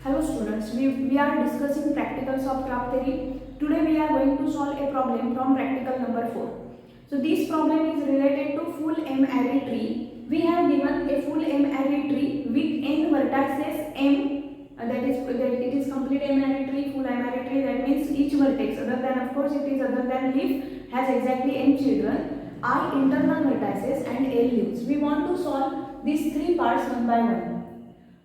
Hello students, we are discussing practicals of graph theory. Today we are going to solve a problem from practical number 4. So this problem is related to full M-array tree. We have given a full M-array tree with n vertices m, that it is complete M-array tree, full M-array tree. That means each vertex other than, of course it is other than leaf, has exactly n children, I internal vertices and l leaves. We want to solve these three parts one by one.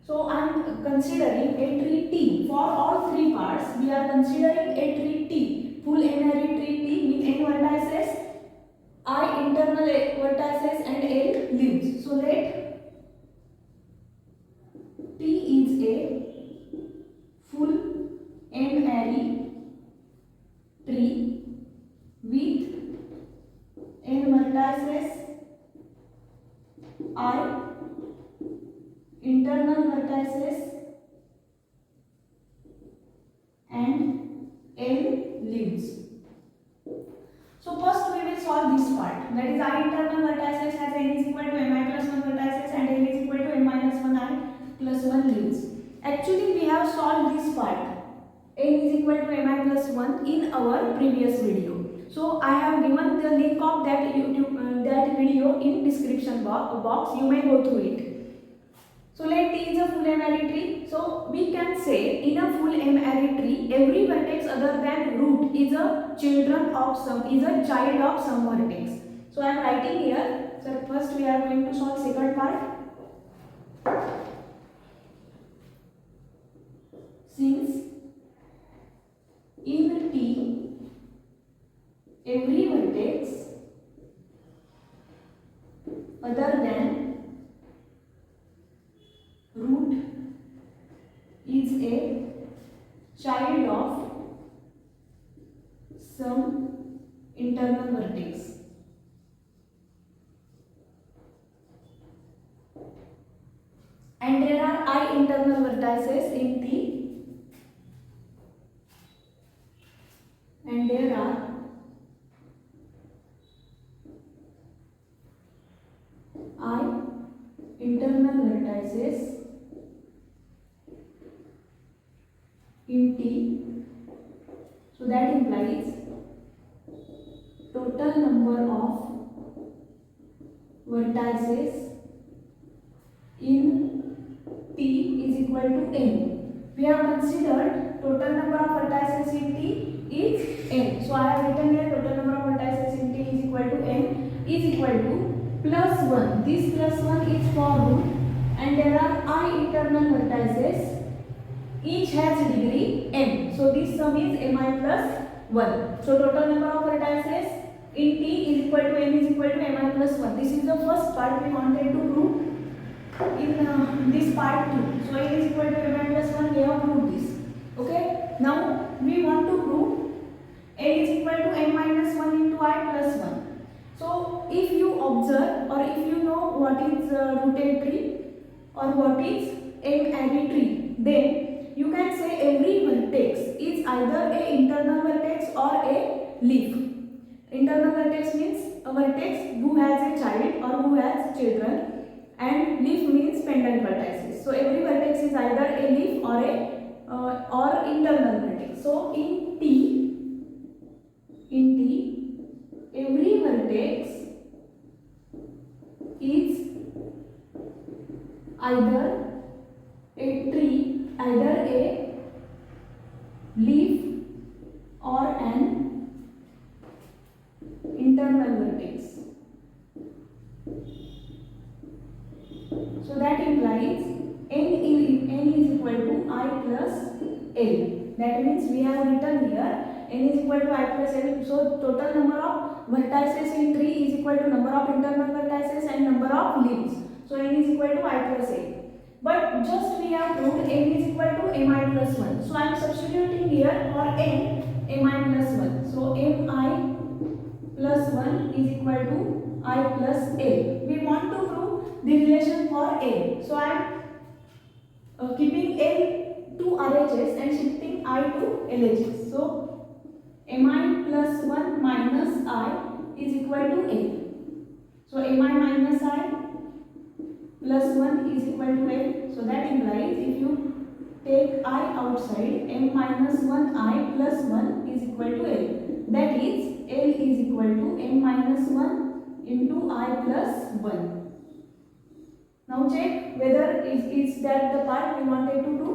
So I am considering a tree T. For all three parts, we are considering a tree T, full n-array tree T with n vertices, I internal vertices and l leaves. So let T is a full n-array tree with n vertices, I internal vertices and l leaves. So first we will solve this part, that is I internal vertices has n is equal to mi plus 1 vertices and l is equal to m minus 1 I plus 1 leaves. Actually we have solved this part n is equal to mi plus 1 in our previous video. So I have given the link of that that video in description box. You may go through it. So let T is a full M-array tree. So we can say in a full M-array tree, every vertex other than root is a child of some vertex. So I am writing here. So first we are going to solve second part. Since in T every vertex other than root is a child of some internal vertex. And there are I internal vertices in T, and there are I internal vertices in T. So that implies total number of vertices in T is equal to n. We have considered total number of vertices in T is n. So I have written here total number of vertices in T is equal to n is equal to plus 1. This plus 1 is for root and there are I internal vertices. Each has degree m. So this sum is mi plus 1. So total number of vertices in T is equal to n is equal to mi plus 1. This is the first part we wanted to prove in this part 2. So n is equal to mi plus 1. We have proved this. Okay. Now we want to prove n is equal to m minus 1 into I plus 1. So if you observe or if you know what is rooted tree or what is M-array tree, then you can say every vertex is either a internal vertex or a leaf. Internal vertex means a vertex who has a child or who has children, and leaf means pendant vertices. So every vertex is either a leaf or a or internal vertex. So in T every vertex is either a tree, either a leaf or an internal vertex. So that implies n is equal to I plus l. That means we have written here n is equal to I plus l. So total number of vertices in tree is equal to number of internal vertices and number of leaves. So n is equal to I plus l. But just we have proved n is equal to mi plus 1. So I am substituting here for n mi plus 1. So mi plus 1 is equal to I plus l. We want to prove the relation for l. So I am keeping l to RHS and shifting I to LHS. So mi plus 1 minus I is equal to l. So mi minus I plus 1 is equal to n. So that implies if you take I outside, m minus 1 I plus 1 is equal to L. That is, L is equal to m minus 1 into I plus 1. Now check whether is that the part we wanted to do.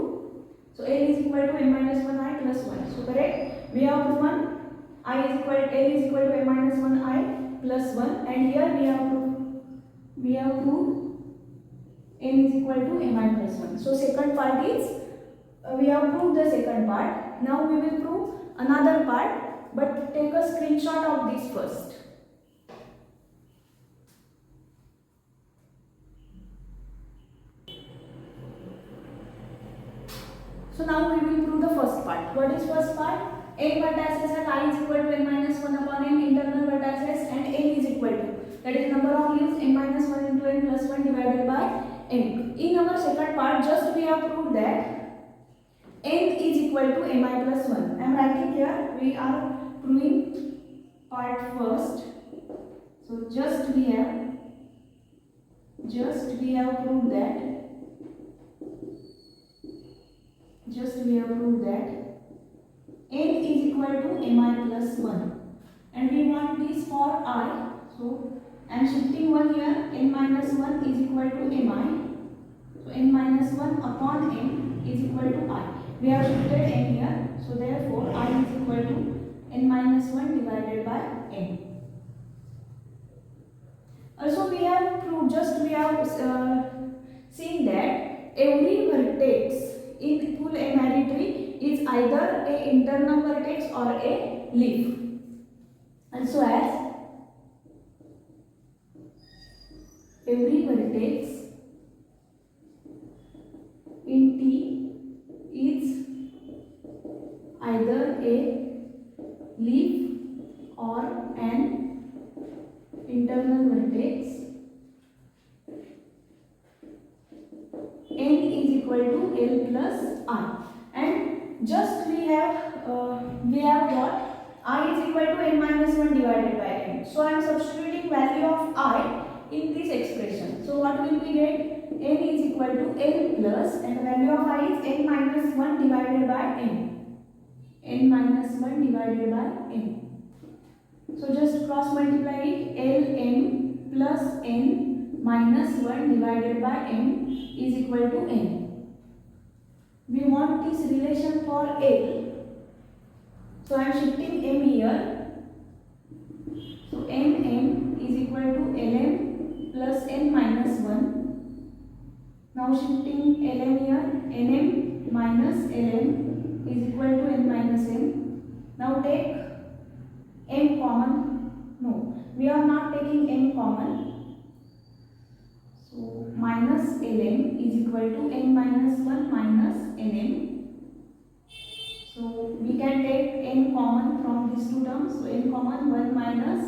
So L is equal to m minus 1 I plus 1. So correct. We have proven L is equal to m minus 1 I plus 1, and here we have proved n is equal to mi plus 1. So second part is we have proved the second part. Now we will prove another part, but take a screenshot of this first. So now we will prove the first part. What is first part? N vertices at I is equal to n minus 1 upon n internal vertices, and n is equal to, that is number of leaves, n minus 1 into n plus 1 divided by n. In our second part, just we have proved that n is equal to mi plus 1. I am writing here, we are proving part first. So just we have proved that n is equal to mi plus 1, and we want this for I. So I am shifting 1 here, n minus 1 is equal to mi. So n minus 1 upon n is equal to I. We have shifted n here, so therefore I is equal to n minus 1 divided by n. Also we have proved, seen that every vertex in full M-ary tree is either a internal vertex or a leaf. Also as every vertex in T is either a leaf or an internal vertex. N is equal to L plus I, and just we have got I is equal to n minus 1 divided by n. So I am substituting value of I in this expression. So what will we get? N is equal to L plus, and the value of I is n minus 1 divided by n. N minus 1 divided by n. So just cross multiply it. Ln plus n minus 1 divided by n is equal to n. We want this relation for L. So I am shifting m here. So nm is equal to lm plus n minus 1. Now shifting lm here. nm minus lm is equal to n minus m. Now take m common. No, we are not taking m common. So minus lm is equal to n minus 1 minus nm. So we can take n common from these two terms. So n common, 1 minus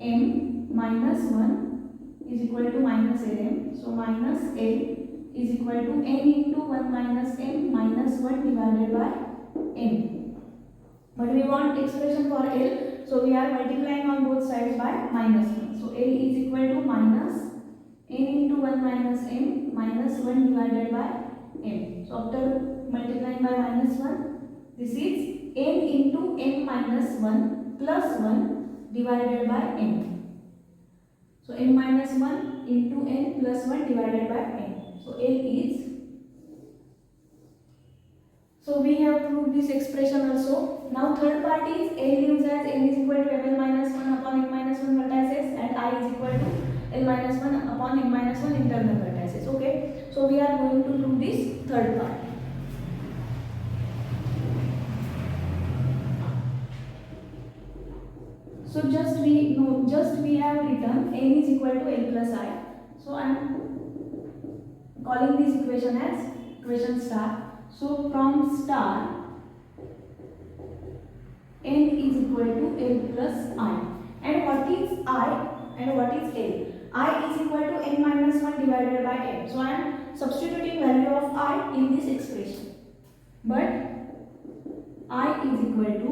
m minus 1 is equal to minus lm. So minus l is equal to n into 1 minus m minus 1 divided by m. But we want expression for L, so we are multiplying on both sides by minus 1. So L is equal to minus n into 1 minus m minus 1 divided by m. So after multiplying by minus 1, this is n into m minus 1 plus 1 divided by m. So m minus 1 into n plus 1 divided by n. So L is. So we have proved this expression also. Now third part is L leaves as n is equal to ml minus 1 upon n minus 1 vertices, and I is equal to L minus 1 upon n minus 1 internal vertices. Okay. So we are going to prove this third part. So just we have written n is equal to L plus I. So I am calling this equation as equation star. So from star, n is equal to L plus I. And what is I and what is L? I is equal to n minus 1 divided by n. So I am substituting value of I in this expression. But I is equal to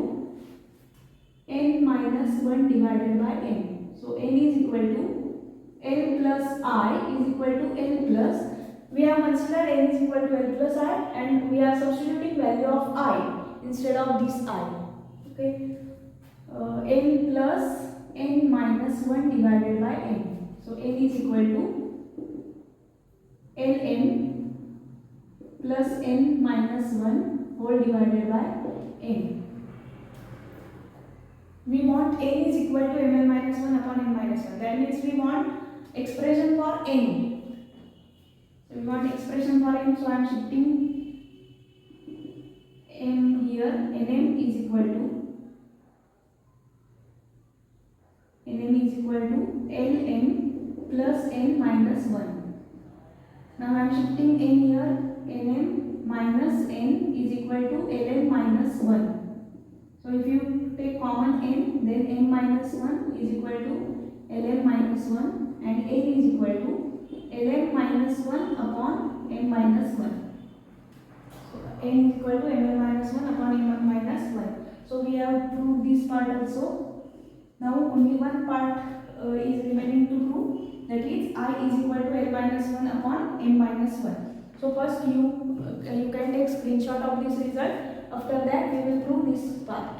n minus 1 divided by n. So n is equal to L plus I is equal to L plus. we have considered n is equal to l plus I, and we are substituting value of I instead of this I. Okay, n plus n minus 1 divided by n. So n is equal to ln plus n minus 1 whole divided by n. We want n is equal to ml minus 1 upon n minus 1. That means we want expression for n. So we want expression for n. So I am shifting m here. Nm is equal to ln plus n minus 1. Now I am shifting n here. Nm minus n is equal to ln minus 1. So if you take common n, then n minus 1 is equal to ln minus 1, and n is equal to ln minus 1 upon n minus 1. So n is equal to ml minus 1 upon n minus 1. So we have proved this part also. Now only one part is remaining to prove, that is I is equal to l minus 1 upon n minus 1. So first you can take screenshot of this result. After that we will prove this part.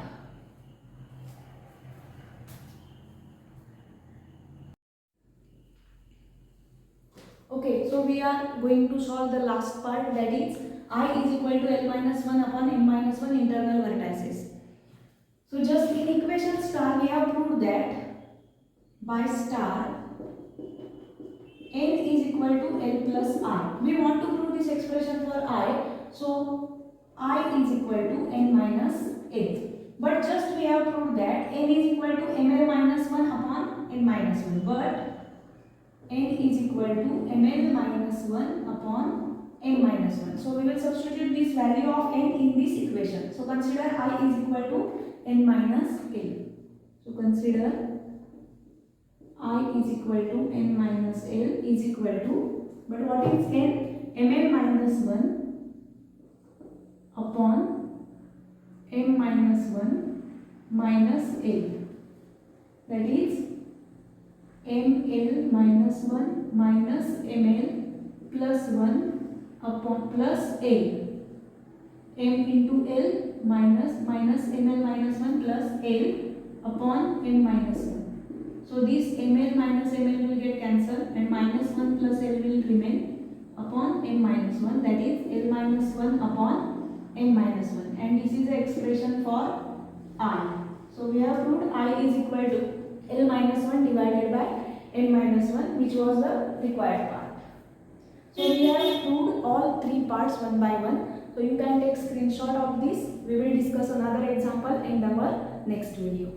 Okay, so we are going to solve the last part, that is I is equal to l minus 1 upon n minus 1 internal vertices. So just in equation star we have proved that by star n is equal to l plus I. We want to prove this expression for I, so I is equal to n minus l. But just we have proved that n is equal to ml minus 1 upon n minus 1. But n is equal to ml minus 1 upon n minus 1. So we will substitute this value of n in this equation. So consider I is equal to n minus l. So consider I is equal to n minus l is equal to, but what is n? ml minus 1 upon m minus 1 minus l. That is ml minus 1 minus ml plus 1 upon plus l. m into l minus ml minus 1 plus l upon m minus 1. So this ml minus ml will get cancelled, and minus 1 plus l will remain upon m minus 1, that is l minus 1 upon m minus 1, and this is the expression for I. So we have proved I is equal to l minus 1 divided by n minus 1, which was the required part. So we have proved all three parts one by one. So you can take screenshot of this. We will discuss another example in our next video.